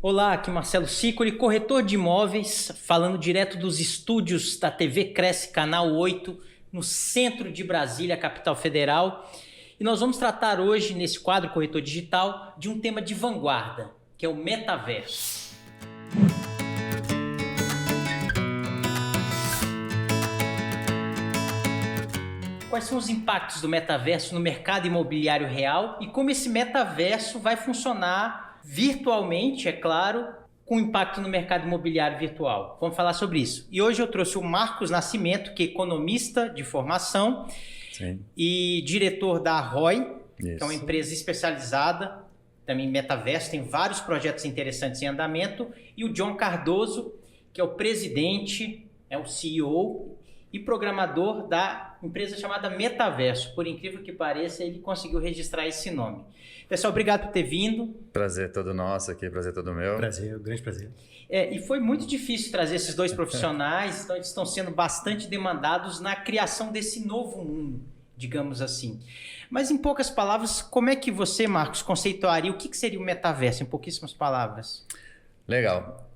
Olá, aqui Marcelo Sicoli, corretor de imóveis, falando direto dos estúdios da TV Cresce Canal 8, no centro de Brasília, capital federal. E nós vamos tratar hoje, nesse quadro Corretor Digital, de um tema de vanguarda, que é o metaverso. Quais são os impactos do metaverso no mercado imobiliário real e como esse metaverso vai funcionar virtualmente, é claro, com impacto no mercado imobiliário virtual. Vamos falar sobre isso. E hoje eu trouxe o Marcos Nascimento, que é economista de formação. Sim. E diretor da ROI, que é uma empresa especializada também em metaverso, tem vários projetos interessantes em andamento. E o John Cardoso, que é o presidente, é o CEO e programador da empresa chamada Metaverso. Por incrível que pareça, ele conseguiu registrar esse nome. Pessoal, obrigado por ter vindo. Prazer todo nosso aqui, prazer todo meu. Prazer, grande prazer. E foi muito difícil trazer esses dois profissionais, então eles estão sendo bastante demandados na criação desse novo mundo, digamos assim. Mas em poucas palavras, como é que você, Marcos, conceituaria o que seria o metaverso, em pouquíssimas palavras? Legal.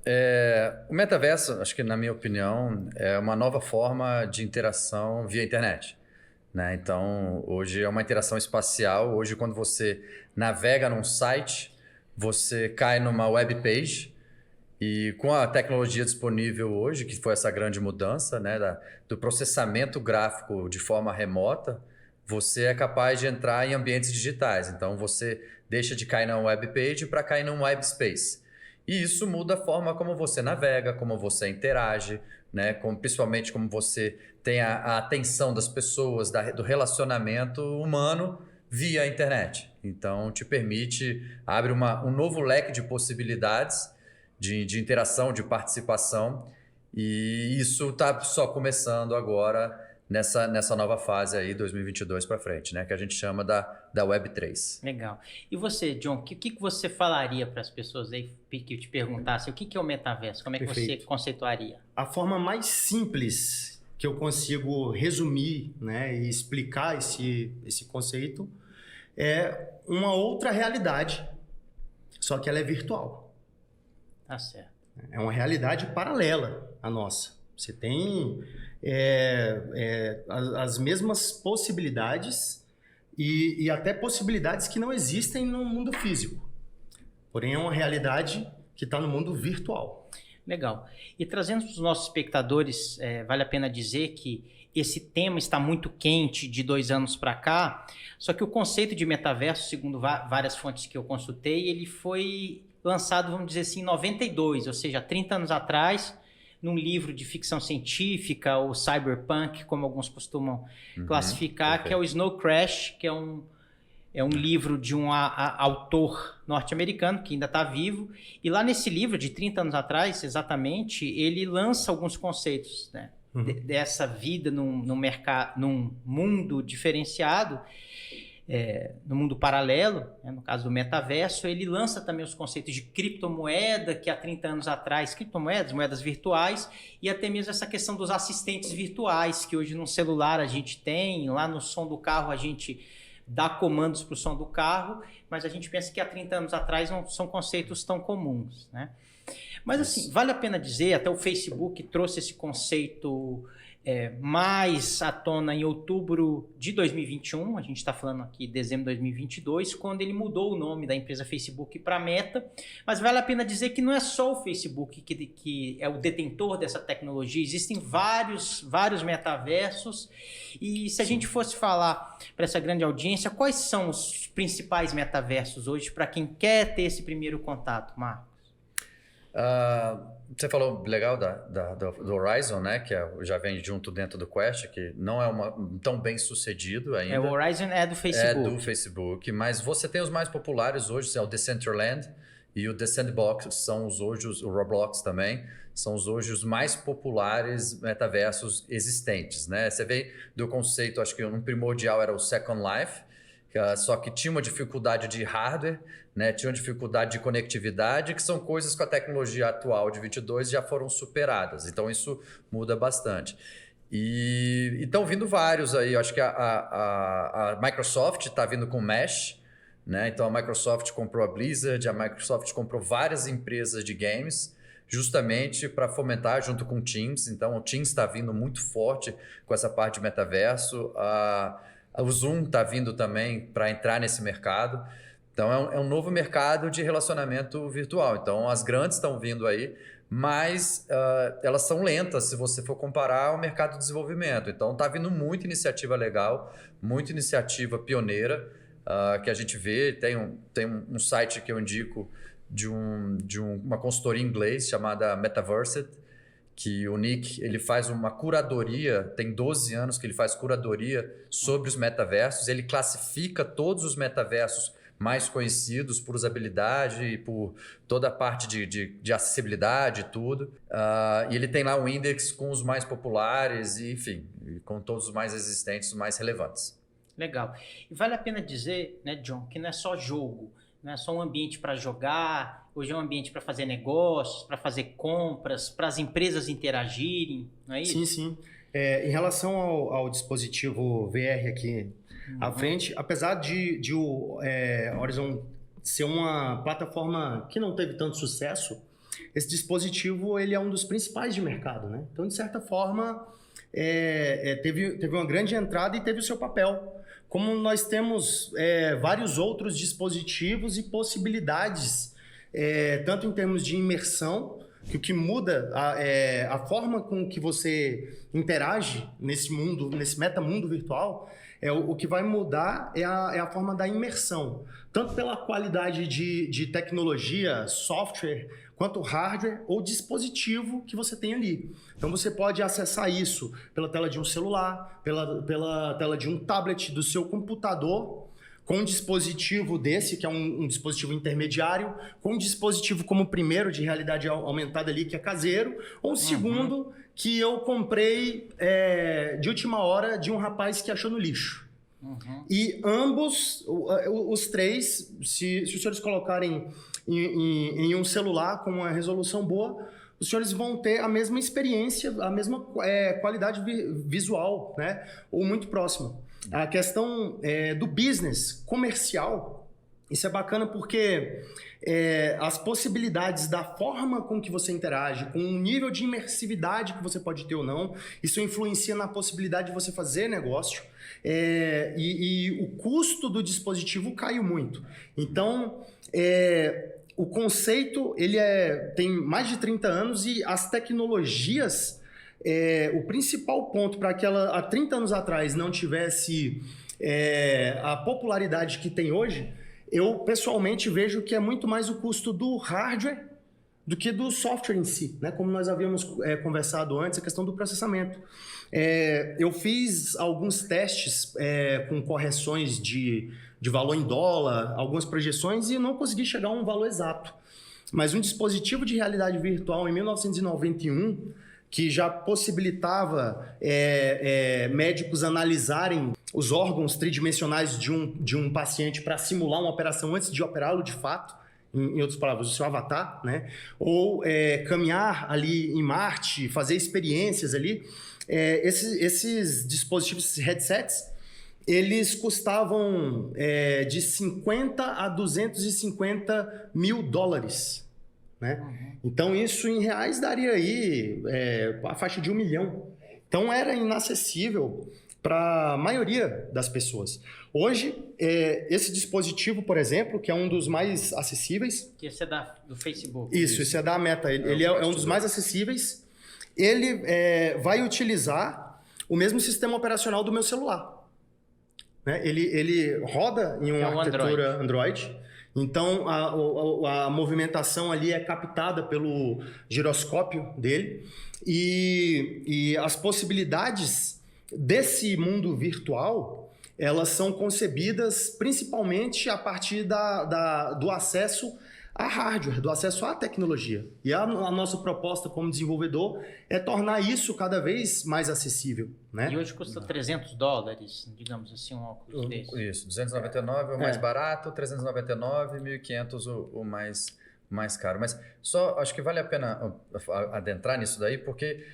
O metaverso, acho que na minha opinião, é uma nova forma de interação via internet. Né? Então, hoje é uma interação espacial. Hoje, quando você navega num site, você cai numa web page e com a tecnologia disponível hoje, que foi essa grande mudança, né, do processamento gráfico de forma remota, você é capaz de entrar em ambientes digitais. Então, você deixa de cair na web page para cair num web space. E isso muda a forma como você navega, como você interage, né? Principalmente como você tem a atenção das pessoas, do relacionamento humano via internet. Então, te permite, abre um novo leque de possibilidades de interação, de participação. E isso está só começando agora nessa nova fase aí, 2022 para frente, né? Que a gente chama da Web3. Legal. E você, John, o que você falaria para as pessoas aí que eu te perguntasse o que é o metaverso? Como é que Perfeito. Você conceituaria? A forma mais simples que eu consigo resumir, né, e explicar esse conceito é uma outra realidade, só que ela é virtual. Tá certo. É uma realidade paralela à nossa. Você tem as mesmas possibilidades e até possibilidades que não existem no mundo físico. Porém, é uma realidade que está no mundo virtual. Legal. E trazendo para os nossos espectadores, vale a pena dizer que esse tema está muito quente de 2 anos para cá, só que o conceito de metaverso, segundo várias fontes que eu consultei, ele foi lançado, vamos dizer assim, em 92, ou seja, 30 anos atrás, num livro de ficção científica, ou cyberpunk, como alguns costumam classificar, perfeito. Que é o Snow Crash, que é um livro de um autor norte-americano, que ainda está vivo. E lá nesse livro, de 30 anos atrás, exatamente, ele lança alguns conceitos, né? Dessa vida num mundo diferenciado, no mundo paralelo, né, no caso do metaverso. Ele lança também os conceitos de criptomoeda, que há 30 anos atrás, criptomoedas, moedas virtuais, e até mesmo essa questão dos assistentes virtuais, que hoje no celular a gente tem, lá no som do carro a gente dá comandos para o som do carro, mas a gente pensa que há 30 anos atrás não são conceitos tão comuns, né? Mas assim, vale a pena dizer, até o Facebook trouxe esse conceito mais à tona em outubro de 2021, a gente está falando aqui de dezembro de 2022, quando ele mudou o nome da empresa Facebook para Meta, mas vale a pena dizer que não é só o Facebook que é o detentor dessa tecnologia, existem vários metaversos, e se a gente fosse falar para essa grande audiência, quais são os principais metaversos hoje para quem quer ter esse primeiro contato, Marcos? Você falou legal do Horizon, né? Que já vem junto dentro do Quest, que não é tão bem sucedido ainda. O Horizon é do Facebook. É do Facebook, mas você tem os mais populares hoje, é o Decentraland e o The Sandbox, são hoje o Roblox também, são hoje os mais populares metaversos existentes, né? Você vê do conceito, acho que um primordial era o Second Life, só que tinha uma dificuldade de hardware, né? Tinha uma dificuldade de conectividade, que são coisas que a tecnologia atual de 22 já foram superadas. Então, isso muda bastante. E estão vindo vários aí. Eu acho que a Microsoft está vindo com Mesh, né? Então a Microsoft comprou a Blizzard, a Microsoft comprou várias empresas de games, justamente para fomentar junto com o Teams. Então o Teams está vindo muito forte com essa parte de metaverso. O Zoom está vindo também para entrar nesse mercado. Então é um novo mercado de relacionamento virtual. Então as grandes estão vindo aí, mas elas são lentas se você for comparar ao mercado de desenvolvimento. Então está vindo muita iniciativa legal, muita iniciativa pioneira que a gente vê. Tem um site que eu indico de uma consultoria em inglês chamada Metaversed, que o Nick ele faz uma curadoria, tem 12 anos que ele faz curadoria sobre os metaversos. Ele classifica todos os metaversos mais conhecidos por usabilidade e por toda a parte de acessibilidade e tudo. E ele tem lá um index com os mais populares e, enfim, com todos os mais existentes, os mais relevantes. Legal. E vale a pena dizer, né, John, que não é só jogo, não é só um ambiente para jogar, hoje é um ambiente para fazer negócios, para fazer compras, para as empresas interagirem, não é isso? Sim, sim. Em relação ao dispositivo VR aqui à frente, apesar de o Horizon ser uma plataforma que não teve tanto sucesso, esse dispositivo ele é um dos principais de mercado, né? Então, de certa forma, teve uma grande entrada e teve o seu papel. Como nós temos vários outros dispositivos e possibilidades, tanto em termos de imersão, que o que muda a forma com que você interage nesse mundo, nesse metamundo virtual, o que vai mudar é a forma da imersão, tanto pela qualidade de tecnologia, software, quanto hardware ou dispositivo que você tem ali. Então você pode acessar isso pela tela de um celular, pela tela de um tablet do seu computador, com um dispositivo desse, que é um dispositivo intermediário, com um dispositivo como o primeiro de realidade aumentada ali, que é caseiro, ou um segundo que eu comprei de última hora de um rapaz que achou no lixo. E ambos, os três, se os senhores colocarem em um celular com uma resolução boa, os senhores vão ter a mesma experiência, a mesma qualidade visual, né? Ou muito próxima. A questão do business comercial, isso é bacana porque as possibilidades da forma com que você interage, com o nível de imersividade que você pode ter ou não, isso influencia na possibilidade de você fazer negócio. E o custo do dispositivo caiu muito. Então, o conceito ele tem mais de 30 anos e as tecnologias, o principal ponto para que ela há 30 anos atrás não tivesse a popularidade que tem hoje, eu pessoalmente vejo que é muito mais o custo do hardware do que do software em si, né? Como nós havíamos conversado antes, a questão do processamento. Eu fiz alguns testes com correções de valor em dólar, algumas projeções, e não consegui chegar a um valor exato. Mas um dispositivo de realidade virtual em 1991, que já possibilitava médicos analisarem os órgãos tridimensionais de um paciente para simular uma operação antes de operá-lo de fato, em outras palavras, o seu avatar, né? Ou caminhar ali em Marte, fazer experiências ali. Esses dispositivos, esses headsets, eles custavam de 50 a 250 mil dólares, né? Então isso em reais daria aí a faixa de 1 milhão. Então era inacessível para a maioria das pessoas. Hoje, esse dispositivo, por exemplo, que é um dos mais acessíveis... Que esse é do Facebook. Isso, esse é da Meta. Ele é um dos mais acessíveis. Ele vai utilizar o mesmo sistema operacional do meu celular. Né? Ele roda em uma arquitetura Android. Então, a movimentação ali é captada pelo giroscópio dele. E as possibilidades desse mundo virtual, elas são concebidas principalmente a partir do acesso a hardware, do acesso à tecnologia. E a nossa proposta como desenvolvedor é tornar isso cada vez mais acessível, né? E hoje custa $300, digamos assim, um óculos desse. Isso, 299 é o mais barato, 399, 1.500 o mais caro. Mas só acho que vale a pena adentrar nisso daí, porque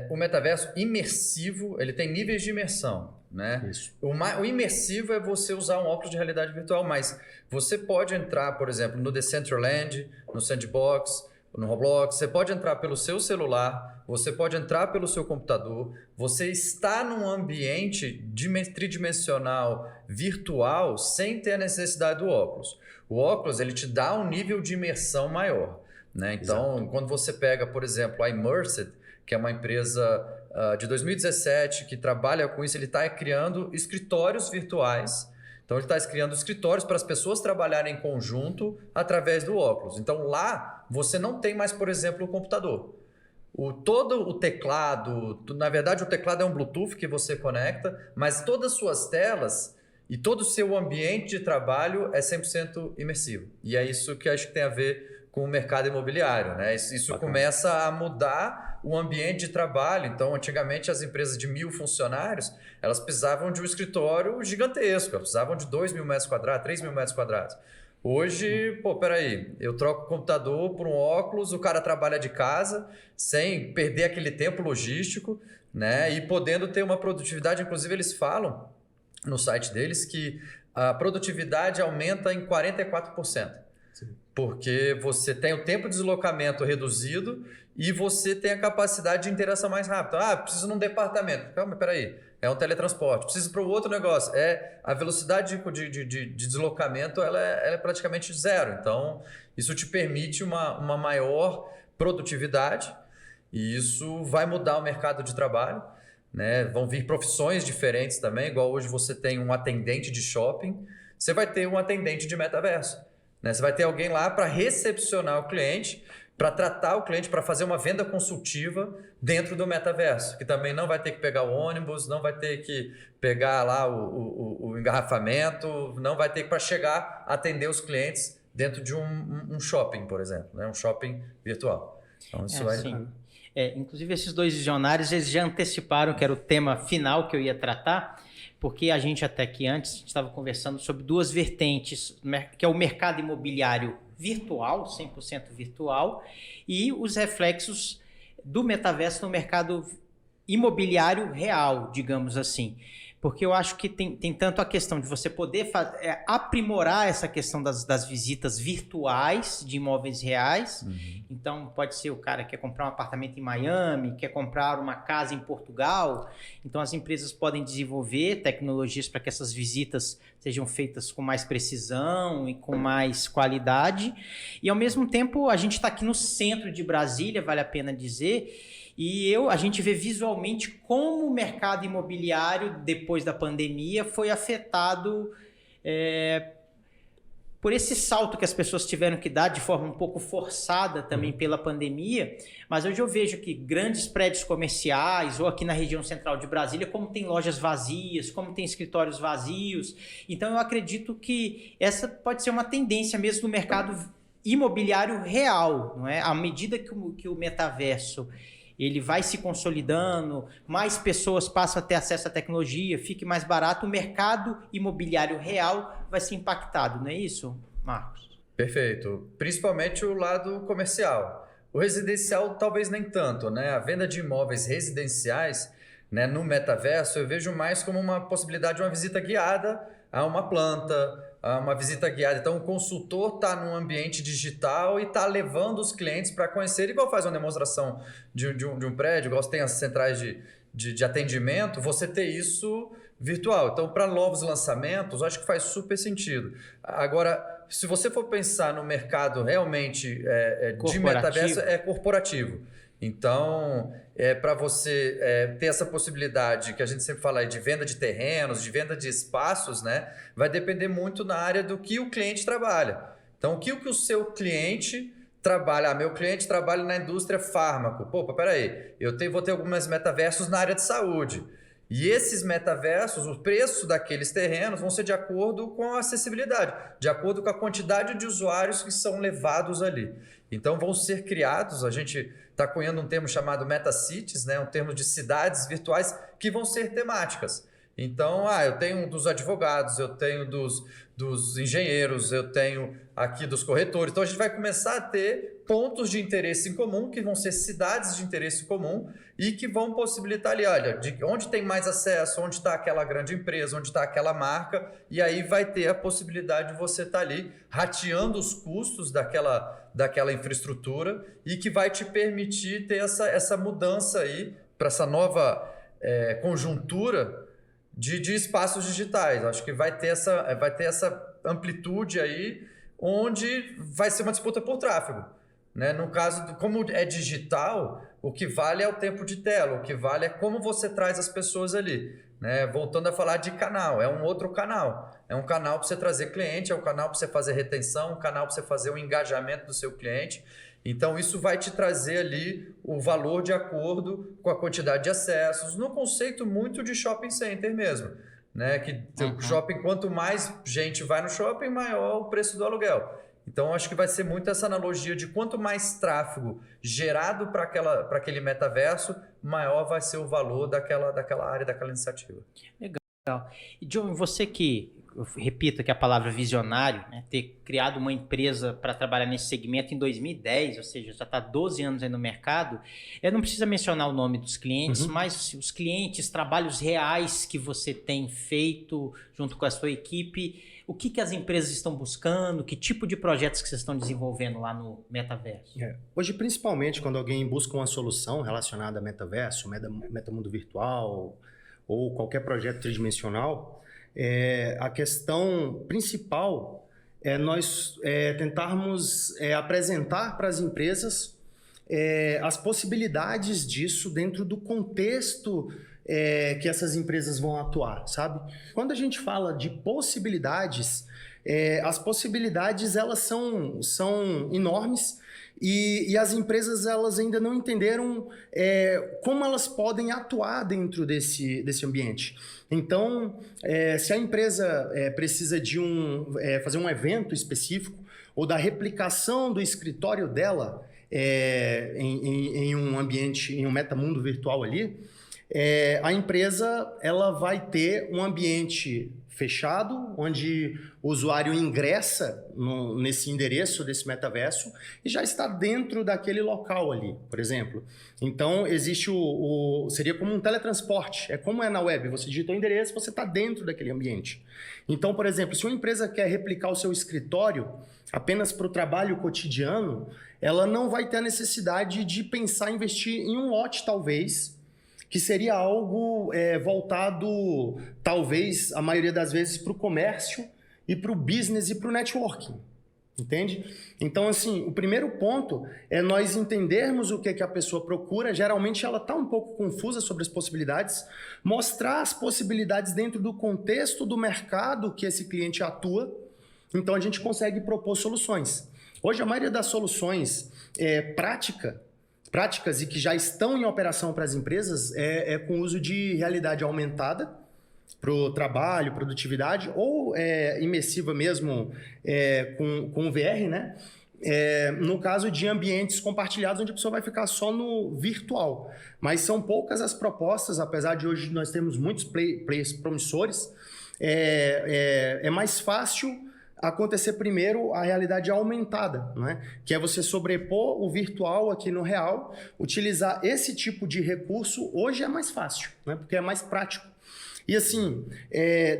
O metaverso imersivo, ele tem níveis de imersão, né? Isso. O imersivo é você usar um óculos de realidade virtual, mas você pode entrar, por exemplo, no Decentraland, no Sandbox, no Roblox, você pode entrar pelo seu celular, você pode entrar pelo seu computador, você está num ambiente tridimensional virtual sem ter a necessidade do óculos. O óculos, ele te dá um nível de imersão maior, né? Então, Exato. quando você pega, por exemplo, a Immersed, que é uma empresa de 2017 que trabalha com isso, ele está criando escritórios virtuais. Então, ele está criando escritórios para as pessoas trabalharem em conjunto através do óculos. Então, lá, você não tem mais, por exemplo, o computador. Todo o teclado, na verdade, o teclado é um Bluetooth que você conecta, mas todas as suas telas e todo o seu ambiente de trabalho é 100% imersivo. E é isso que acho que tem a ver com o mercado imobiliário, né? Isso começa a mudar o ambiente de trabalho. Então, antigamente, as empresas de 1.000 funcionários, elas precisavam de um escritório gigantesco, elas precisavam de 2.000 metros quadrados, 3.000 metros quadrados. Hoje, peraí, eu troco o computador por um óculos, o cara trabalha de casa, sem perder aquele tempo logístico, né? E podendo ter uma produtividade, inclusive eles falam no site deles que a produtividade aumenta em 44%. Porque você tem o tempo de deslocamento reduzido e você tem a capacidade de interação mais rápida. Preciso num departamento. Calma, peraí. É um teletransporte. Preciso para o outro negócio. A velocidade de deslocamento ela é praticamente zero. Então, isso te permite uma maior produtividade e isso vai mudar o mercado de trabalho, né? Vão vir profissões diferentes também. Igual hoje você tem um atendente de shopping, você vai ter um atendente de metaverso. Você vai ter alguém lá para recepcionar o cliente, para tratar o cliente, para fazer uma venda consultiva dentro do metaverso, que também não vai ter que pegar o ônibus, não vai ter que pegar lá o engarrafamento, não vai ter que para chegar a atender os clientes dentro de um shopping, por exemplo, né? Um shopping virtual. Então, isso vai... Sim. Inclusive, esses dois visionários, eles já anteciparam que era o tema final que eu ia tratar, porque a gente até que antes estava conversando sobre duas vertentes, que é o mercado imobiliário virtual, 100% virtual, e os reflexos do metaverso no mercado imobiliário real, digamos assim. Porque eu acho que tem tanto a questão de você poder aprimorar essa questão das visitas virtuais de imóveis reais. Uhum. Então, pode ser o cara que quer comprar um apartamento em Miami, quer comprar uma casa em Portugal. Então, as empresas podem desenvolver tecnologias para que essas visitas sejam feitas com mais precisão e com mais qualidade. E, ao mesmo tempo, a gente está aqui no centro de Brasília, vale a pena dizer... E a gente vê visualmente como o mercado imobiliário, depois da pandemia, foi afetado por esse salto que as pessoas tiveram que dar de forma um pouco forçada também pela pandemia. Mas hoje eu vejo que grandes prédios comerciais, ou aqui na região central de Brasília, como tem lojas vazias, como tem escritórios vazios. Então eu acredito que essa pode ser uma tendência mesmo do mercado imobiliário real, não é? À medida que o metaverso ele vai se consolidando, mais pessoas passam a ter acesso à tecnologia, fique mais barato, o mercado imobiliário real vai ser impactado, não é isso, Marcos? Perfeito. Principalmente o lado comercial. O residencial talvez nem tanto, né? A venda de imóveis residenciais, né, no metaverso eu vejo mais como uma possibilidade de uma visita guiada a uma planta, uma visita guiada. Então, o consultor está num ambiente digital e está levando os clientes para conhecer, igual faz uma demonstração de um prédio, igual você tem as centrais de atendimento, você ter isso virtual. Então, para novos lançamentos, eu acho que faz super sentido. Agora, se você for pensar no mercado realmente de metaverso, é corporativo. Então, para você ter essa possibilidade que a gente sempre fala aí de venda de terrenos, de venda de espaços, né, vai depender muito na área do que o cliente trabalha. Então, o que o seu cliente trabalha? Meu cliente trabalha na indústria fármaco. Peraí, vou ter alguns metaversos na área de saúde. E esses metaversos, o preço daqueles terrenos vão ser de acordo com a acessibilidade, de acordo com a quantidade de usuários que são levados ali. Então, vão ser criados, a gente está cunhando um termo chamado MetaCities, né? Um termo de cidades virtuais que vão ser temáticas. Então, eu tenho dos advogados, eu tenho dos engenheiros, eu tenho aqui dos corretores. Então, a gente vai começar a ter pontos de interesse em comum, que vão ser cidades de interesse comum e que vão possibilitar ali, olha, de onde tem mais acesso, onde está aquela grande empresa, onde está aquela marca, e aí vai ter a possibilidade de você estar ali rateando os custos daquela infraestrutura e que vai te permitir ter essa mudança aí para essa nova conjuntura de espaços digitais. Acho que vai ter essa amplitude aí, onde vai ser uma disputa por tráfego, né? No caso, como é digital, o que vale é o tempo de tela, o que vale é como você traz as pessoas ali, né? Voltando a falar de canal, é um outro canal. É um canal para você trazer cliente, é um canal para você fazer retenção, um canal para você fazer o engajamento do seu cliente. Então, isso vai te trazer ali o valor de acordo com a quantidade de acessos, no conceito muito de shopping center mesmo, né? Que o shopping, quanto mais gente vai no shopping, maior o preço do aluguel. Então, acho que vai ser muito essa analogia de quanto mais tráfego gerado para aquele metaverso, maior vai ser o valor daquela área, daquela iniciativa. Legal. E, John, você que, eu repito aqui a palavra visionário, né, ter criado uma empresa para trabalhar nesse segmento em 2010, ou seja, já está 12 anos aí no mercado, não precisa mencionar o nome dos clientes, mas os clientes, trabalhos reais que você tem feito junto com a sua equipe, o que as empresas estão buscando, que tipo de projetos que vocês estão desenvolvendo lá no metaverso? Hoje, principalmente, quando alguém busca uma solução relacionada a metaverso, metamundo virtual ou qualquer projeto tridimensional, a questão principal é nós tentarmos apresentar para as empresas as possibilidades disso dentro do contexto que essas empresas vão atuar, sabe? Quando a gente fala de possibilidades, as possibilidades elas são enormes e as empresas elas ainda não entenderam como elas podem atuar dentro desse ambiente. Então, se a empresa precisa de fazer um evento específico ou da replicação do escritório dela em um ambiente, em um metamundo virtual ali, a empresa ela vai ter um ambiente fechado, onde o usuário ingressa nesse endereço desse metaverso e já está dentro daquele local ali, por exemplo. Então, existe seria como um teletransporte, como é na web, você digita o endereço, você está dentro daquele ambiente. Então, por exemplo, se uma empresa quer replicar o seu escritório apenas para o trabalho cotidiano, ela não vai ter a necessidade de pensar em investir em um lote, talvez, que seria algo voltado, talvez, a maioria das vezes, para o comércio e para o business e para o networking, entende? Então, assim, o primeiro ponto é nós entendermos o que a pessoa procura. Geralmente, ela está um pouco confusa sobre as possibilidades, mostrar as possibilidades dentro do contexto do mercado que esse cliente atua, então a gente consegue propor soluções. Hoje, a maioria das soluções práticas e que já estão em operação para as empresas com uso de realidade aumentada para o trabalho, produtividade, ou imersiva mesmo com VR, né? No caso de ambientes compartilhados, onde a pessoa vai ficar só no virtual. Mas são poucas as propostas, apesar de hoje nós termos muitos players promissores, é mais fácil acontecer primeiro a realidade aumentada, né? Que é você sobrepor o virtual aqui no real. Utilizar esse tipo de recurso hoje é mais fácil, né? Porque é mais prático. E assim,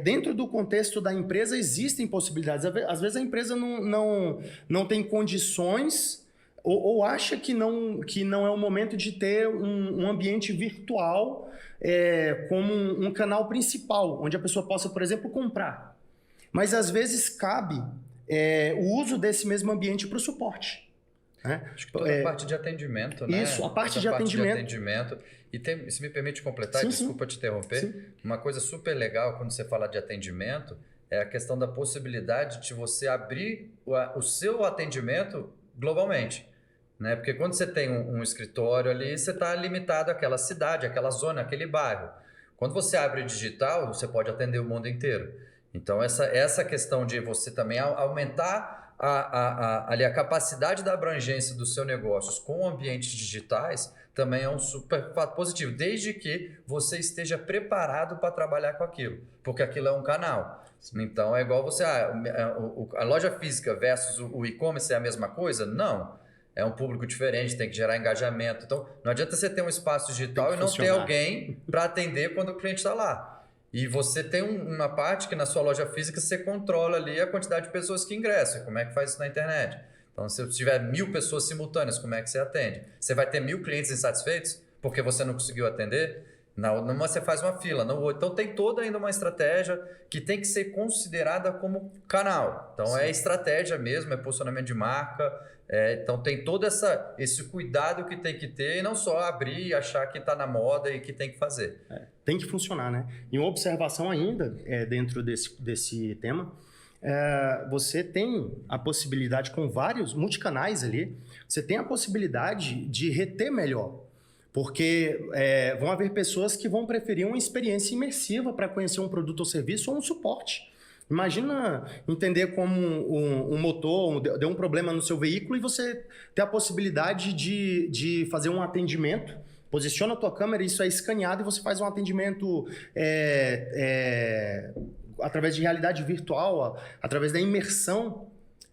dentro do contexto da empresa existem possibilidades. Às vezes a empresa não tem condições ou acha que não é o momento de ter um ambiente virtual como um canal principal, onde a pessoa possa, por exemplo, comprar. Mas, às vezes, cabe o uso desse mesmo ambiente para o suporte. Né? Acho que toda a parte de atendimento, né? Isso, a parte de atendimento. E se me permite completar, desculpa te interromper, sim. Uma coisa super legal quando você fala de atendimento é a questão da possibilidade de você abrir o seu atendimento globalmente. Né? Porque quando você tem um escritório ali, você está limitado àquela cidade, àquela zona, àquele bairro. Quando você abre digital, você pode atender o mundo inteiro. Então, essa questão de você também aumentar a capacidade da abrangência dos seus negócios com ambientes digitais também é um super fato positivo, desde que você esteja preparado para trabalhar com aquilo, porque aquilo é um canal. Então, é igual você... a loja física versus o e-commerce é a mesma coisa? Não. é um público diferente, tem que gerar engajamento. Então, não adianta você ter um espaço digital e não ter alguém para atender quando o cliente está lá. E você tem uma parte que na sua loja física você controla ali a quantidade de pessoas que ingressam. Como é que faz isso na internet? Então, se tiver 1000 pessoas simultâneas, como é que você atende? Você vai ter 1000 clientes insatisfeitos porque você não conseguiu atender? Numa você faz uma fila, não, então tem toda ainda uma estratégia que tem que ser considerada como canal. Então Sim. É estratégia mesmo, é posicionamento de marca, então tem todo esse cuidado que tem que ter e não só abrir e achar que está na moda e que tem que fazer. Tem que funcionar, né? E uma observação ainda dentro desse tema, você tem a possibilidade com vários multicanais ali, você tem a possibilidade de reter melhor. Porque vão haver pessoas que vão preferir uma experiência imersiva para conhecer um produto ou serviço ou um suporte. Imagina entender como um motor deu um problema no seu veículo e você ter a possibilidade de fazer um atendimento. Posiciona a tua câmera, isso é escaneado e você faz um atendimento através de realidade virtual, através da imersão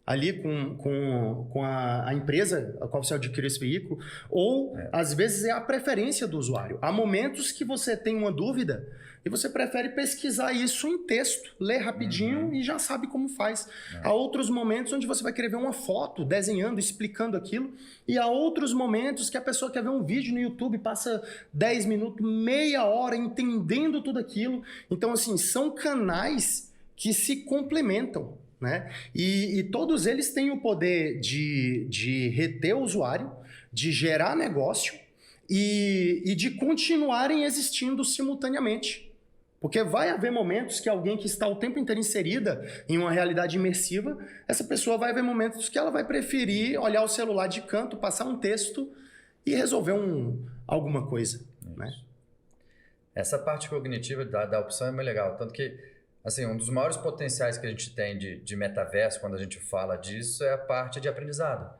ali com a empresa a qual você adquiriu esse veículo, ou às vezes é a preferência do usuário. Há momentos que você tem uma dúvida e você prefere pesquisar isso em texto, ler rapidinho e já sabe como faz. Há outros momentos onde você vai querer ver uma foto desenhando, explicando aquilo, e há outros momentos que a pessoa quer ver um vídeo no YouTube, passa 10 minutos, meia hora entendendo tudo aquilo. Então, assim, são canais que se complementam, né? E todos eles têm o poder de reter o usuário, de gerar negócio e de continuarem existindo simultaneamente. Porque vai haver momentos que alguém que está o tempo inteiro inserida em uma realidade imersiva, essa pessoa vai haver momentos que ela vai preferir olhar o celular de canto, passar um texto e resolver alguma coisa. Né? Essa parte cognitiva da opção é muito legal, tanto que assim, um dos maiores potenciais que a gente tem de metaverso, quando a gente fala disso, é a parte de aprendizado.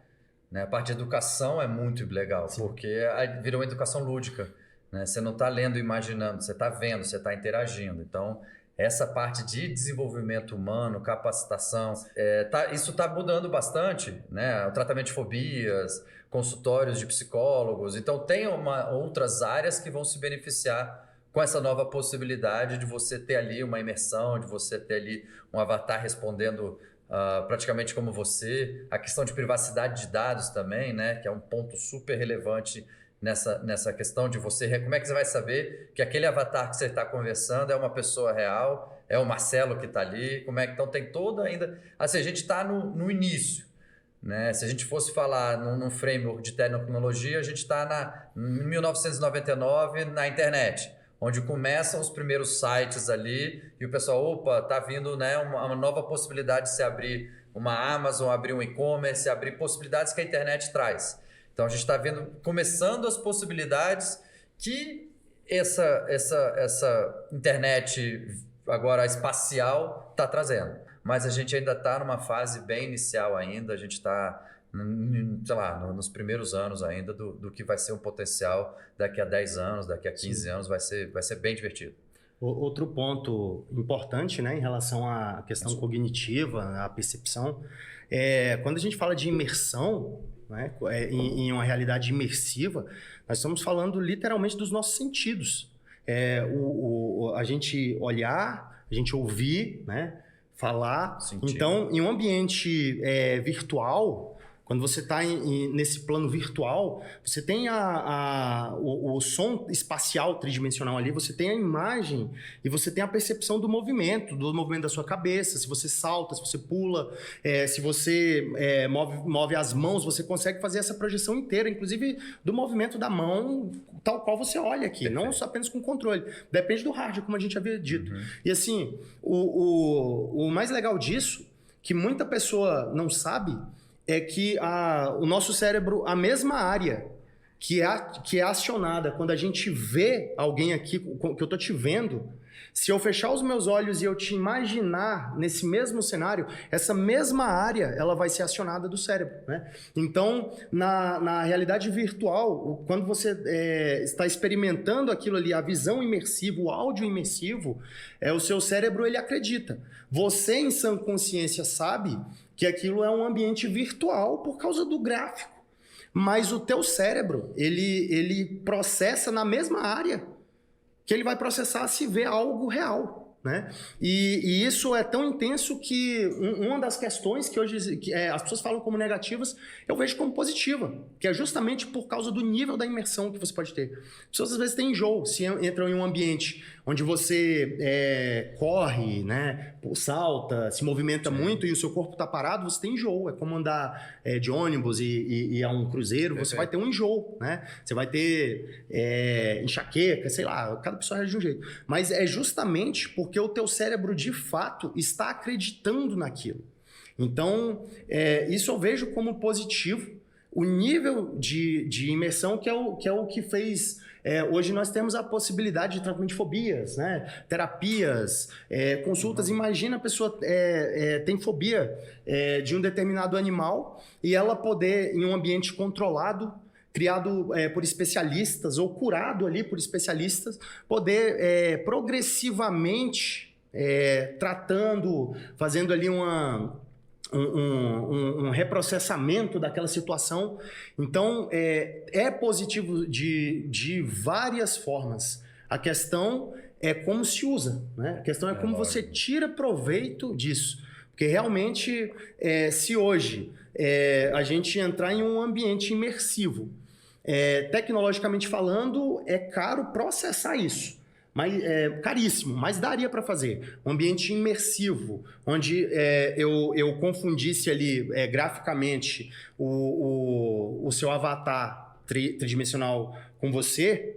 Né? A parte de educação é muito legal, Sim. Porque virou uma educação lúdica. Né? Você não está lendo e imaginando, você está vendo, você está interagindo. Então, essa parte de desenvolvimento humano, capacitação, isso está mudando bastante. Né? O tratamento de fobias, consultórios de psicólogos. Então, tem outras áreas que vão se beneficiar com essa nova possibilidade de você ter ali uma imersão, de você ter ali um avatar respondendo praticamente como você. A questão de privacidade de dados também, né? Que é um ponto super relevante nessa questão de você... Como é que você vai saber que aquele avatar que você está conversando é uma pessoa real, é o Marcelo que está ali? Então tem toda ainda... Assim, a gente está no início. Né? Se a gente fosse falar num framework de tecnologia, a gente está em 1999 na internet, onde começam os primeiros sites ali e o pessoal, opa, tá vindo, né, uma nova possibilidade de se abrir uma Amazon, abrir um e-commerce, abrir possibilidades que a internet traz. Então a gente está vendo, começando as possibilidades que essa internet agora espacial está trazendo. Mas a gente ainda está numa fase bem inicial ainda, a gente está... sei lá, nos primeiros anos ainda do que vai ser um potencial daqui a 10 anos, daqui a 15 Sim. anos, vai ser bem divertido. Outro ponto importante, né, em relação à questão cognitiva, à percepção, quando a gente fala de imersão, né, em uma realidade imersiva, nós estamos falando literalmente dos nossos sentidos. A gente olhar, a gente ouvir, né, falar. Sentir. Então, em um ambiente virtual... Quando você está nesse plano virtual, você tem o som espacial tridimensional ali, você tem a imagem e você tem a percepção do movimento da sua cabeça, se você salta, se você pula, se você move as mãos, você consegue fazer essa projeção inteira, inclusive do movimento da mão, tal qual você olha aqui, Perfeito. Não só apenas com controle. Depende do hardware, como a gente havia dito. E assim, o mais legal disso, que muita pessoa não sabe, é que o nosso cérebro, a mesma área que é acionada quando a gente vê alguém aqui, que eu estou te vendo, se eu fechar os meus olhos e eu te imaginar nesse mesmo cenário, essa mesma área ela vai ser acionada do cérebro. Né? Então, na realidade virtual, quando você está experimentando aquilo ali, a visão imersiva, o áudio imersivo, o seu cérebro ele acredita. Você, em sã consciência, sabe que aquilo é um ambiente virtual por causa do gráfico. mas o teu cérebro, ele processa na mesma área que ele vai processar se vê algo real. Né? E isso é tão intenso que uma das questões que hoje as pessoas falam como negativas, eu vejo como positiva, que é justamente por causa do nível da imersão que você pode ter. As pessoas às vezes têm enjoo, se entram em um ambiente onde você corre, né, salta, se movimenta muito e o seu corpo está parado, você tem enjoo. É como andar de ônibus e a um cruzeiro, você vai ter um enjoo, né? Você vai ter enxaqueca, sei lá, cada pessoa reage de um jeito. Mas é justamente porque o teu cérebro, de fato, está acreditando naquilo. Então, isso eu vejo como positivo. O nível de imersão que é o que fez... hoje nós temos a possibilidade de tratamento de fobias, né? Terapias, consultas. Imagina a pessoa tem fobia de um determinado animal e ela poder, em um ambiente controlado, criado por especialistas ou curado ali por especialistas, poder progressivamente tratando, fazendo ali um reprocessamento daquela situação. Então, é positivo de várias formas. A questão é como se usa, né? A questão é como você tira proveito disso. Porque realmente, se hoje a gente entrar em um ambiente imersivo, tecnologicamente falando, é caro processar isso. Mas, caríssimo, mas daria para fazer. Um ambiente imersivo, onde eu confundisse ali graficamente o seu avatar tridimensional com você.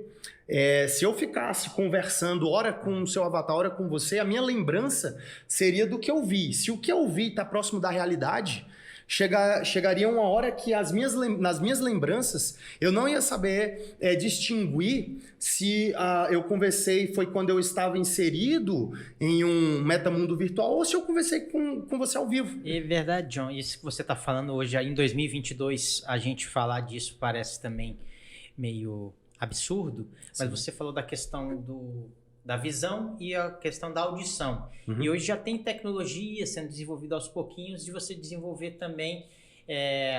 Se eu ficasse conversando hora com o seu avatar, hora com você, a minha lembrança seria do que eu vi. Se o que eu vi está próximo da realidade, chegaria uma hora que nas minhas lembranças eu não ia saber distinguir se eu conversei foi quando eu estava inserido em um metamundo virtual ou se eu conversei com você ao vivo. É verdade, John. Isso que você está falando hoje, aí em 2022, a gente falar disso parece também meio absurdo, mas você falou da questão da visão e a questão da audição. Uhum. E hoje já tem tecnologia sendo desenvolvida aos pouquinhos de você desenvolver também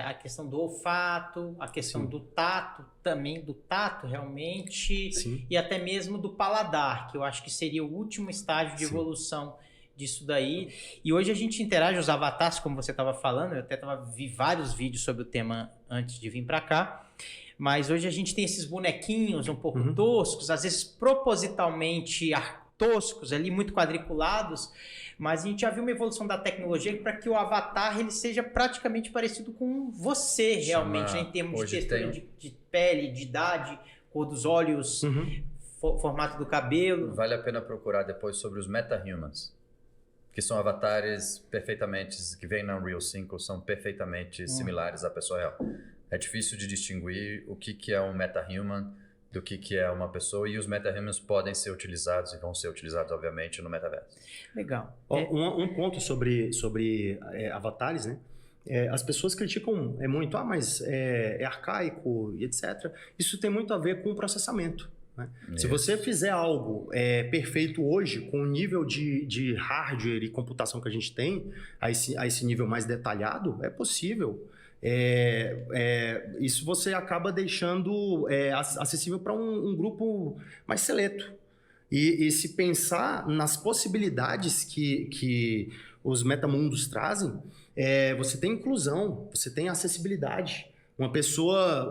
a questão do olfato, a questão do tato também, do tato realmente, e até mesmo do paladar, que eu acho que seria o último estágio de evolução disso daí. E hoje a gente interage os avatares, como você estava falando, eu até vi vários vídeos sobre o tema antes de vir para cá, mas hoje a gente tem esses bonequinhos um pouco toscos, às vezes propositalmente toscos ali, muito quadriculados, mas a gente já viu uma evolução da tecnologia para que o avatar ele seja praticamente parecido com você realmente, né, em termos de textura de pele, de idade, cor dos olhos, formato do cabelo. Vale a pena procurar depois sobre os meta-humans, que são avatares perfeitamente, que vêm na Unreal 5, são perfeitamente similares à pessoa real. É difícil de distinguir o que é um meta-human do que é uma pessoa, e os meta-humans podem ser utilizados e vão ser utilizados, obviamente, no metaverso. Legal. Um ponto sobre avatares, né? As pessoas criticam muito, mas é arcaico e etc. Isso tem muito a ver com o processamento. Né? Se você fizer algo perfeito hoje, com o nível de hardware e computação que a gente tem, a esse nível mais detalhado, é possível. Isso você acaba deixando acessível para um grupo mais seleto. E se pensar nas possibilidades que os metamundos trazem, você tem inclusão, você tem acessibilidade. Uma pessoa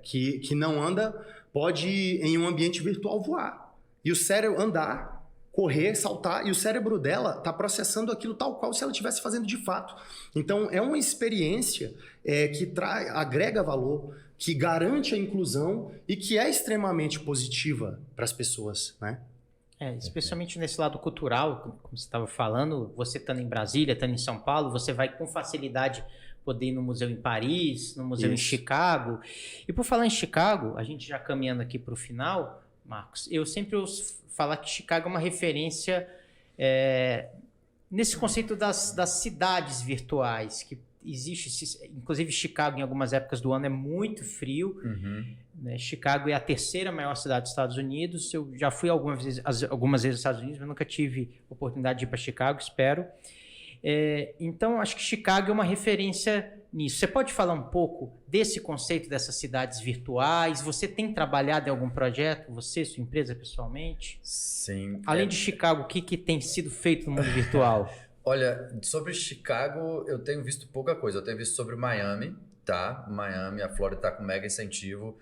que não anda pode, em um ambiente virtual, voar. E o cérebro andar, correr, saltar, e o cérebro dela está processando aquilo tal qual se ela estivesse fazendo de fato. Então, é uma experiência que agrega valor, que garante a inclusão e que é extremamente positiva para as pessoas, né? Especialmente nesse lado cultural, como você estava falando, você estando em Brasília, estando em São Paulo, você vai com facilidade poder ir no museu em Paris, no museu em Chicago. E por falar em Chicago, a gente já caminhando aqui para o final, Marcos, eu sempre ouço falar que Chicago é uma referência nesse conceito das cidades virtuais, que existe, inclusive Chicago em algumas épocas do ano é muito frio, né? Chicago é a terceira maior cidade dos Estados Unidos, eu já fui algumas vezes aos Estados Unidos, mas nunca tive oportunidade de ir para Chicago, espero. Então, acho que Chicago é uma referência nisso. Você pode falar um pouco desse conceito dessas cidades virtuais? Você tem trabalhado em algum projeto, você, sua empresa, pessoalmente? Sim. Além de Chicago, o que tem sido feito no mundo virtual? Olha, sobre Chicago eu tenho visto pouca coisa. Eu tenho visto sobre Miami, tá? Miami, a Flórida está com mega incentivo.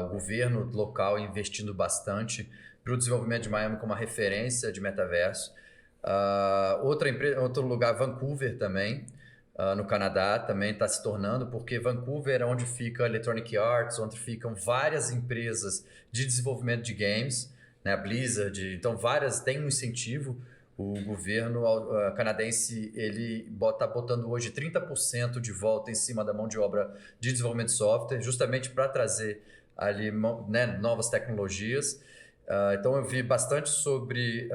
O governo local investindo bastante para o desenvolvimento de Miami como uma referência de metaverso. Outro lugar, Vancouver também, no Canadá, também está se tornando, porque Vancouver é onde fica a Electronic Arts, onde ficam várias empresas de desenvolvimento de games, né? A Blizzard, então várias têm um incentivo. O governo canadense ele está botando hoje 30% de volta em cima da mão de obra de desenvolvimento de software, justamente para trazer ali, né, novas tecnologias. Então eu vi bastante sobre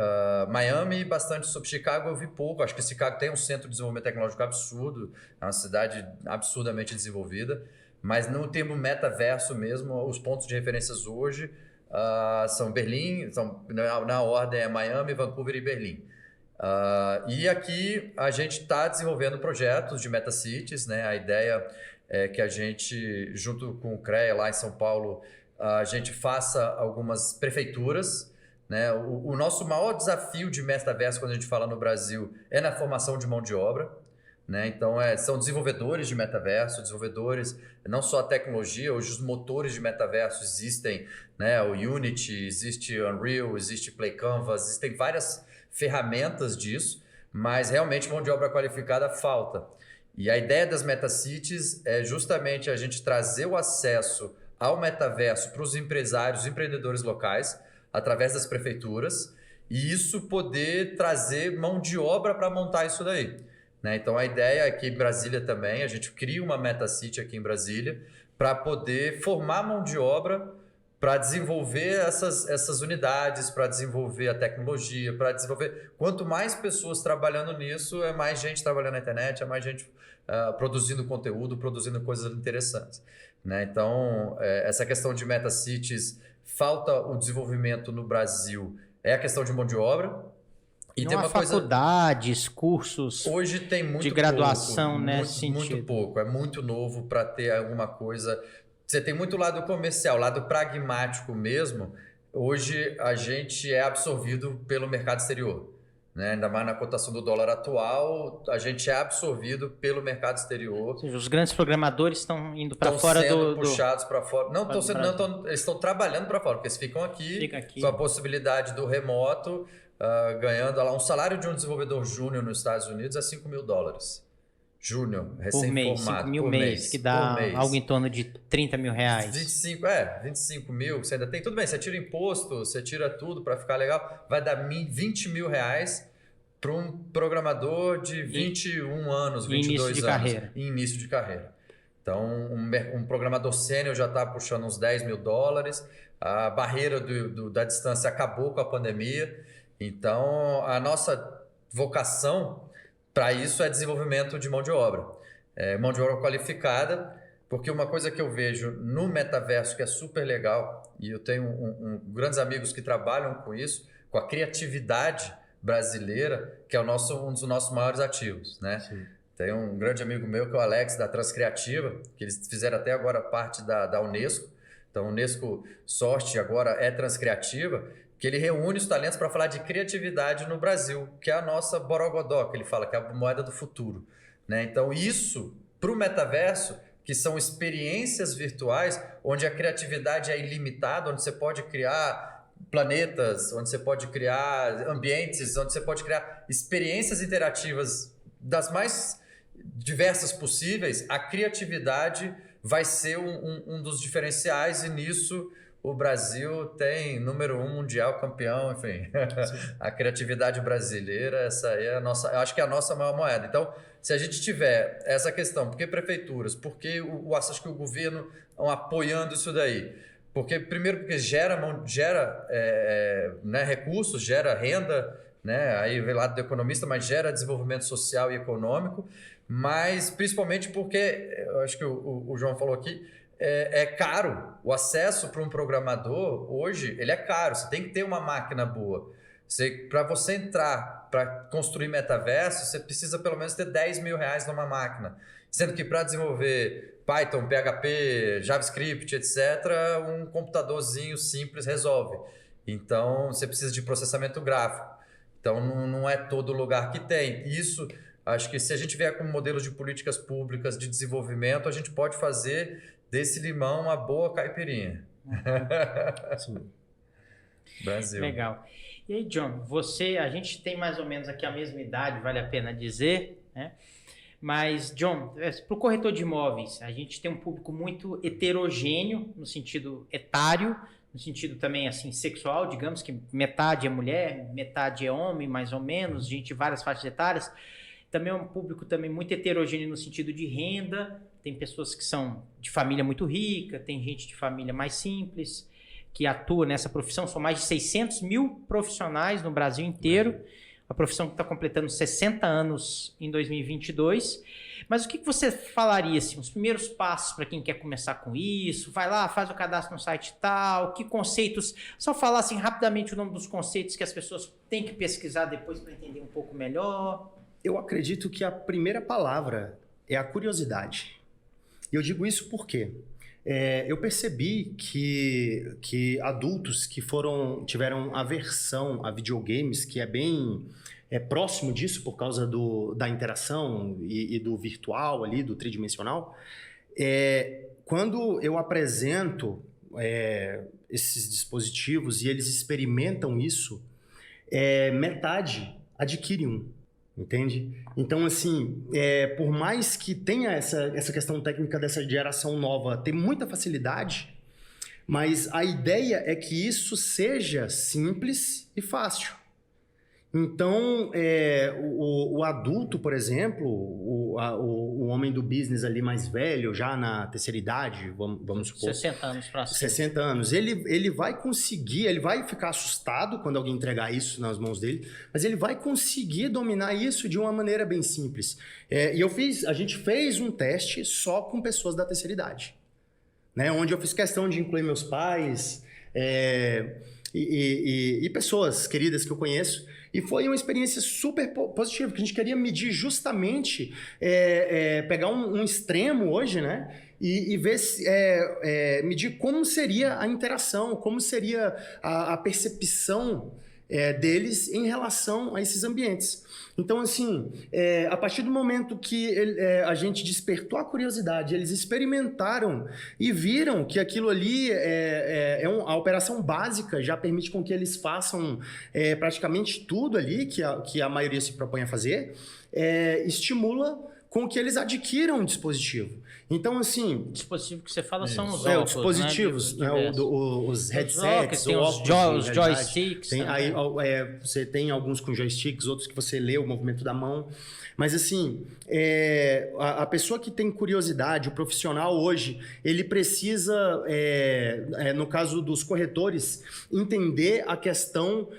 Miami e bastante sobre Chicago. Eu vi pouco. Acho que Chicago tem um centro de desenvolvimento tecnológico absurdo, é uma cidade absurdamente desenvolvida. Mas no termo metaverso mesmo, os pontos de referências hoje são Berlim, na ordem é Miami, Vancouver e Berlim. E aqui a gente está desenvolvendo projetos de metacities, né? A ideia é que a gente, junto com o CREA lá em São Paulo, a gente faça algumas prefeituras, né? O nosso maior desafio de metaverso, quando a gente fala no Brasil, é na formação de mão de obra, né? Então, são desenvolvedores de metaverso, desenvolvedores, não só a tecnologia, hoje os motores de metaverso existem, né? O Unity, existe Unreal, existe Play Canvas, existem várias ferramentas disso, mas realmente mão de obra qualificada falta. E a ideia das metacities é justamente a gente trazer o acesso ao metaverso para os empresários, empreendedores locais, através das prefeituras, e isso poder trazer mão de obra para montar isso daí, né? Então a ideia é que em Brasília também, a gente cria uma metacity aqui em Brasília para poder formar mão de obra para desenvolver essas unidades, para desenvolver a tecnologia, para desenvolver... Quanto mais pessoas trabalhando nisso, é mais gente trabalhando na internet, é mais gente produzindo conteúdo, produzindo coisas interessantes, né? Então, essa questão de metacities, falta o desenvolvimento no Brasil, é a questão de mão de obra. E não tem há uma faculdades, cursos hoje tem muito de graduação pouco, nesse sentido. muito pouco, é muito novo para ter alguma coisa. Você tem muito lado comercial, lado pragmático mesmo. Hoje a gente é absorvido pelo mercado exterior, né? Ainda mais na cotação do dólar atual, a gente é absorvido pelo mercado exterior. Ou seja, os grandes programadores estão indo para fora sendo puxados para fora. Não, eles estão trabalhando para fora, porque eles ficam aqui com a possibilidade do remoto, ganhando lá um salário de um desenvolvedor júnior nos Estados Unidos é $5.000. Júnior, recém-formado. 5 mil mês, que dá algo em torno de R$30 mil. 25 mil, você ainda tem. Tudo bem, você tira imposto, você tira tudo para ficar legal, vai dar R$20 mil para um programador de 21 anos, 22 anos. Em início de carreira. Então, um programador sênior já está puxando uns $10 mil. A barreira da distância acabou com a pandemia. Então, a nossa vocação para isso é desenvolvimento de mão de obra. Mão de obra qualificada, porque uma coisa que eu vejo no metaverso que é super legal, e eu tenho grandes amigos que trabalham com isso, com a criatividade brasileira, que é um dos nossos maiores ativos, né? Sim. Tem um grande amigo meu, que é o Alex, da Transcriativa, que eles fizeram até agora parte da Unesco. Então, a Unesco Sorte agora é Transcriativa, que ele reúne os talentos para falar de criatividade no Brasil, que é a nossa borogodó, que ele fala que é a moeda do futuro, né? Então, isso, para o metaverso, que são experiências virtuais, onde a criatividade é ilimitada, onde você pode criar planetas, onde você pode criar ambientes, onde você pode criar experiências interativas das mais diversas possíveis, a criatividade vai ser um dos diferenciais, e nisso o Brasil tem número 1 mundial, campeão, enfim. A criatividade brasileira, essa aí é a nossa, eu acho que é a nossa maior moeda. Então, se a gente tiver essa questão, por que prefeituras? Por que acho que o governo estão apoiando isso daí? Primeiro, porque gera né, recursos, gera renda, né? Aí vem lá do economista, mas gera desenvolvimento social e econômico, mas principalmente porque, eu acho que o João falou aqui, é caro. O acesso para um programador hoje, ele é caro. Você tem que ter uma máquina boa. Para você entrar, para construir metaverso, você precisa pelo menos ter 10 mil reais numa máquina. Sendo que para desenvolver Python, PHP, JavaScript, etc., um computadorzinho simples resolve. Então, você precisa de processamento gráfico. Então, não é todo lugar que tem. Isso, acho que se a gente vier com modelos de políticas públicas de desenvolvimento, a gente pode fazer desse limão uma boa caipirinha. Sim. Brasil. Legal. E aí, John, a gente tem mais ou menos aqui a mesma idade, vale a pena dizer, né? Mas, John, para o corretor de imóveis, a gente tem um público muito heterogêneo, no sentido etário, no sentido também assim sexual, digamos que metade é mulher, metade é homem, mais ou menos, gente de várias faixas etárias. Também é um público também muito heterogêneo no sentido de renda. Tem pessoas que são de família muito rica, tem gente de família mais simples, que atua nessa profissão. São mais de 600 mil profissionais no Brasil inteiro. A profissão que está completando 60 anos em 2022. Mas o que você falaria, assim, os primeiros passos para quem quer começar com isso? Vai lá, faz o cadastro no site tal, que conceitos... Só falar assim rapidamente o nome dos conceitos que as pessoas têm que pesquisar depois para entender um pouco melhor. Eu acredito que a primeira palavra é a curiosidade. E eu digo isso porque eu percebi que adultos que tiveram aversão a videogames, que é bem próximo disso por causa da interação e do virtual ali, do tridimensional, quando eu apresento esses dispositivos e eles experimentam isso, metade adquire um. Entende? Então, assim, por mais que tenha essa questão técnica dessa geração nova ter muita facilidade, mas a ideia é que isso seja simples e fácil. Então, o adulto, por exemplo, o homem do business ali mais velho, já na terceira idade, vamos supor... 60 anos para cima. 60 anos. Ele vai conseguir, ele vai ficar assustado quando alguém entregar isso nas mãos dele, mas ele vai conseguir dominar isso de uma maneira bem simples. A gente fez um teste só com pessoas da terceira idade, né? Onde eu fiz questão de incluir meus pais e pessoas queridas que eu conheço. E foi uma experiência super positiva, porque a gente queria medir justamente, pegar um extremo hoje, né? E ver, medir como seria a interação, como seria a percepção deles em relação a esses ambientes. Então, assim, a partir do momento que a gente despertou a curiosidade, eles experimentaram e viram que aquilo ali a operação básica já permite com que eles façam praticamente tudo ali que a maioria se propõe a fazer, estimula com que eles adquiram um dispositivo. Então, assim... O dispositivo que você fala são os óculos, os dispositivos, né? Os Os headsets, tem os joysticks. Você tem alguns com joysticks, outros que você lê o movimento da mão. Mas, assim, a pessoa que tem curiosidade, o profissional hoje, ele precisa, no caso dos corretores, entender a questão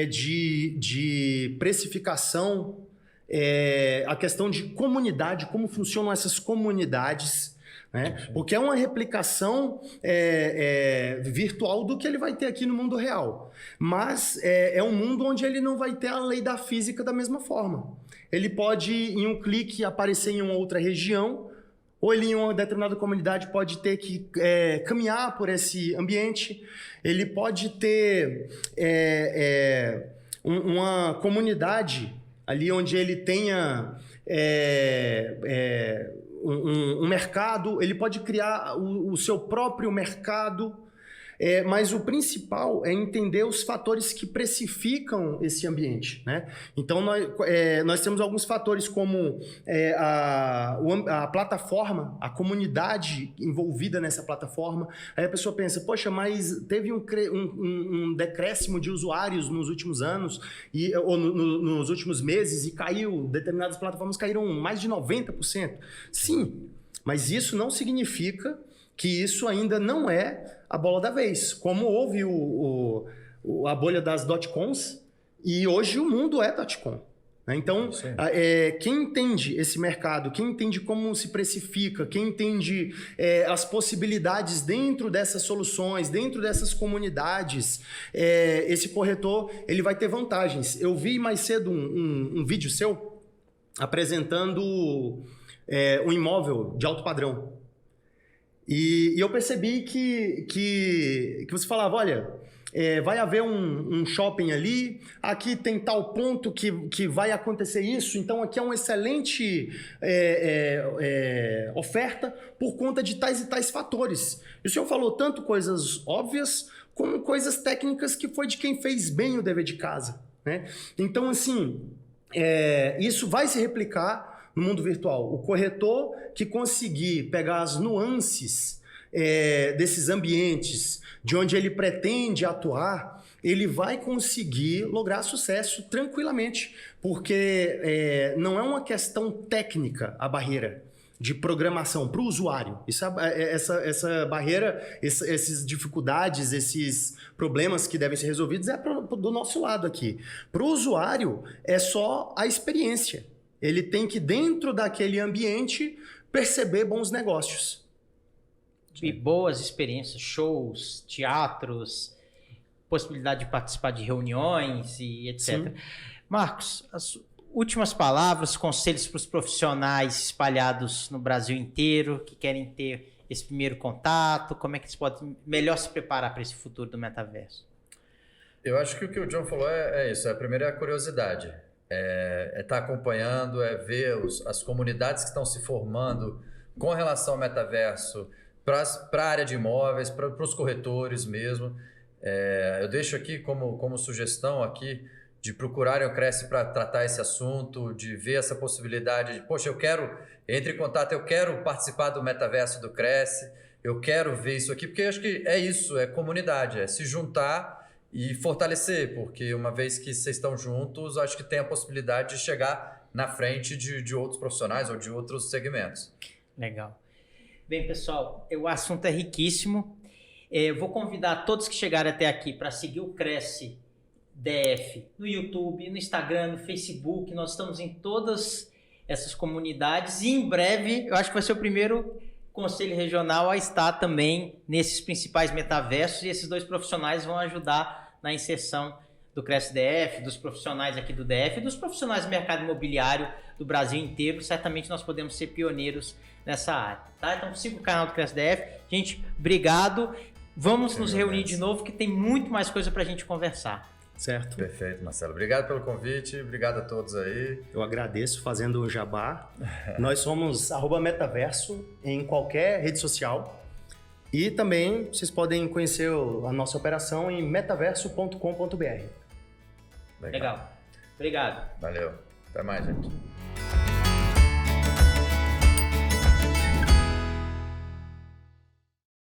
de precificação, a questão de comunidade, como funcionam essas comunidades, né? Porque é uma replicação virtual do que ele vai ter aqui no mundo real. Mas é um mundo onde ele não vai ter a lei da física da mesma forma. Ele pode, em um clique, aparecer em uma outra região, ou ele, em uma determinada comunidade, pode ter que caminhar por esse ambiente. Ele pode ter uma comunidade ali onde ele tenha um mercado, ele pode criar o seu próprio mercado, mas o principal é entender os fatores que precificam esse ambiente, né? Então, nós temos alguns fatores como a plataforma, a comunidade envolvida nessa plataforma. Aí a pessoa pensa, poxa, mas teve um decréscimo de usuários nos últimos anos, ou nos últimos meses, e determinadas plataformas caíram mais de 90%. Sim, mas isso não significa que isso ainda não é a bola da vez. Como houve a bolha das dot-coms, e hoje o mundo é dot-com. né? Então, quem entende esse mercado, quem entende como se precifica, quem entende as possibilidades dentro dessas soluções, dentro dessas comunidades, esse corretor ele vai ter vantagens. Eu vi mais cedo um vídeo seu apresentando um imóvel de alto padrão. E eu percebi que você falava, olha, vai haver um shopping ali, aqui tem tal ponto que vai acontecer isso, então aqui é uma excelente oferta por conta de tais e tais fatores. E o senhor falou tanto coisas óbvias como coisas técnicas que foi de quem fez bem o dever de casa, né? Então, assim, isso vai se replicar no mundo virtual. O corretor que conseguir pegar as nuances desses ambientes, de onde ele pretende atuar, ele vai conseguir lograr sucesso tranquilamente, porque não é uma questão técnica a barreira de programação para o usuário. Essa barreira, essas dificuldades, esses problemas que devem ser resolvidos do nosso lado aqui. Para o usuário, é só a experiência. Ele tem que, dentro daquele ambiente, perceber bons negócios. E boas experiências, shows, teatros, possibilidade de participar de reuniões e etc. Sim. Marcos, as últimas palavras, conselhos para os profissionais espalhados no Brasil inteiro que querem ter esse primeiro contato, como é que eles podem melhor se preparar para esse futuro do metaverso? Eu acho que o que o John falou é isso. A primeira é a curiosidade. Estar acompanhando, ver as comunidades que estão se formando com relação ao metaverso para a área de imóveis, para os corretores mesmo. Eu deixo aqui como sugestão aqui de procurarem o Cresce para tratar esse assunto, de ver essa possibilidade de, poxa, entre em contato, eu quero participar do metaverso do Cresce, eu quero ver isso aqui, porque eu acho que é isso, é comunidade, é se juntar e fortalecer, porque uma vez que vocês estão juntos, acho que tem a possibilidade de chegar na frente de outros profissionais ou de outros segmentos. Legal. Bem, pessoal, o assunto é riquíssimo. Eu vou convidar todos que chegaram até aqui para seguir o Cresce DF no YouTube, no Instagram, no Facebook. Nós estamos em todas essas comunidades e em breve, eu acho que vai ser o primeiro conselho regional a estar também nesses principais metaversos, e esses dois profissionais vão ajudar na inserção do Cresce DF, dos profissionais aqui do DF, dos profissionais do mercado imobiliário do Brasil inteiro. Certamente nós podemos ser pioneiros nessa área, tá? Então siga o canal do Cresce DF. Gente, obrigado. Vamos nos reunir de novo, que tem muito mais coisa para a gente conversar. Certo. Perfeito, Marcelo. Obrigado pelo convite, obrigado a todos aí. Eu agradeço, fazendo o jabá. Nós somos @metaverso em qualquer rede social. E também vocês podem conhecer a nossa operação em metaverso.com.br. Legal. Obrigado. Valeu. Até mais, gente.